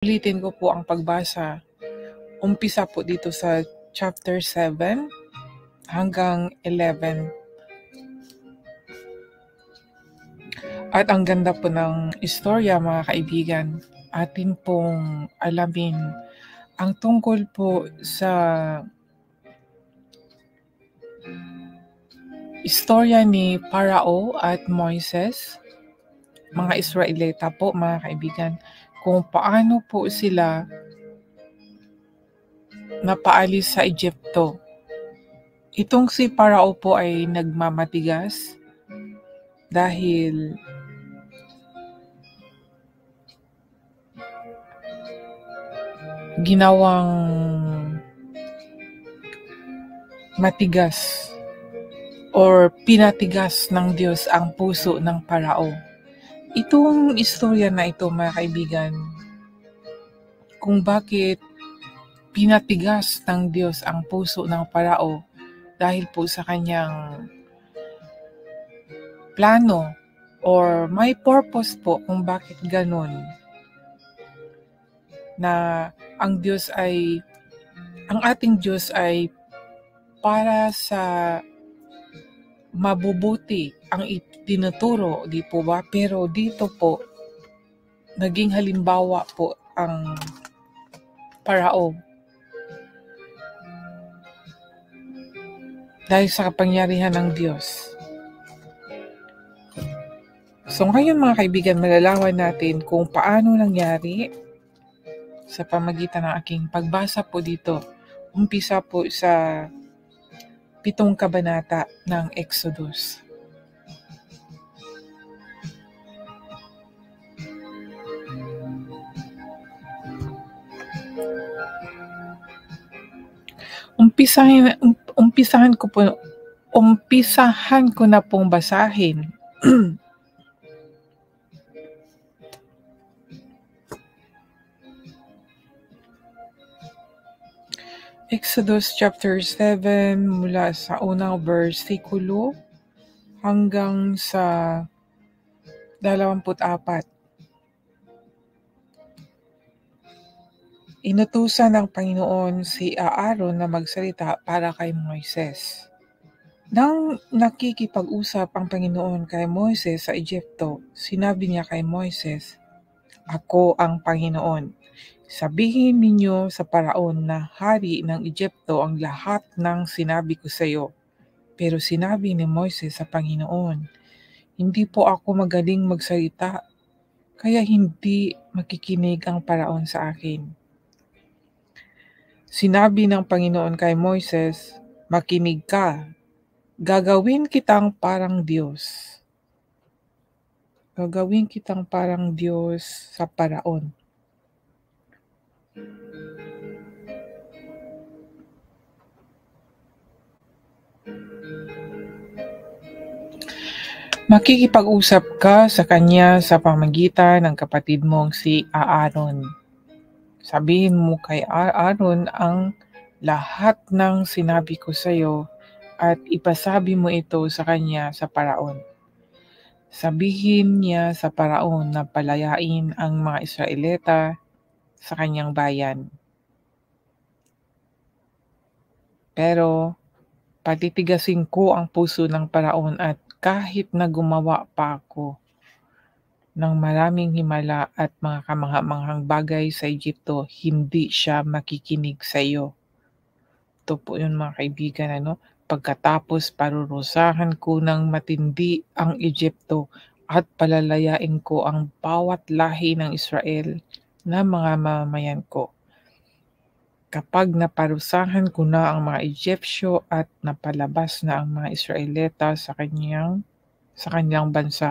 Ulitin ko po ang pagbasa. Umpisa po dito sa chapter 7 hanggang 11. At ang ganda po ng istorya, mga kaibigan. Atin pong alamin ang tungkol po sa istorya ni Parao at Moises, mga Israelita po, mga kaibigan, kung paano po sila napaalis sa Egypto. Itong si Parao po ay nagmamatigas dahil ginawang matigas or pinatigas ng Diyos ang puso ng Parao. Itong istorya na ito, mga kaibigan, kung bakit pinatigas ng Diyos ang puso ng Parao dahil po sa kanyang plano or may purpose po kung bakit ganun, na ang ating Diyos ay para sa mabubuti ang itinuturo, di po ba? Pero dito po, naging halimbawa po ang Parao dahil sa kapangyarihan ng Diyos. So ngayon, mga kaibigan, malalaman natin kung paano nangyari sa pamagitan ng aking pagbasa po dito. Umpisa po sa 7 kabanata ng Exodus. Umpisahan ko na pong basahin. Exodus chapter 7 mula sa unang versikulo hanggang sa 24. Inutusan ng Panginoon si Aaron na magsalita para kay Moises. Nang nakikipag-usap ang Panginoon kay Moises sa Egypto, sinabi niya kay Moises, "Ako ang Panginoon. Sabihin ninyo sa Paraon na hari ng Egypto ang lahat ng sinabi ko sa iyo." Pero sinabi ni Moises sa Panginoon, "Hindi po ako magaling magsalita, kaya hindi makikinig ang Paraon sa akin." Sinabi ng Panginoon kay Moises, "Makinig ka, gagawin kitang parang Diyos. Gagawin kitang parang Diyos sa Paraon." Makikipag-usap ka sa kanya sa pamamagitan ng kapatid mong si Aaron. Sabihin mo kay Aaron ang lahat ng sinabi ko sa iyo at ipasabi mo ito sa kanya sa Paraon. Sabihin niya sa Paraon na palayain ang mga Israelita sa kanyang bayan. Pero patitigasin ko ang puso ng Paraon at kahit na gumawa pa ako ng maraming himala at mga kamangha-manghang bagay sa Egypto, hindi siya makikinig sa iyo. Ito po yun, mga kaibigan, pagkatapos parurusahan ko ng matindi ang Egypto at palalayain ko ang bawat lahi ng Israel na mga mamamayan ko. Kapag naparusahan ko na ang mga Egyptyo at napalabas na ang mga Israelita sa kanyang bansa,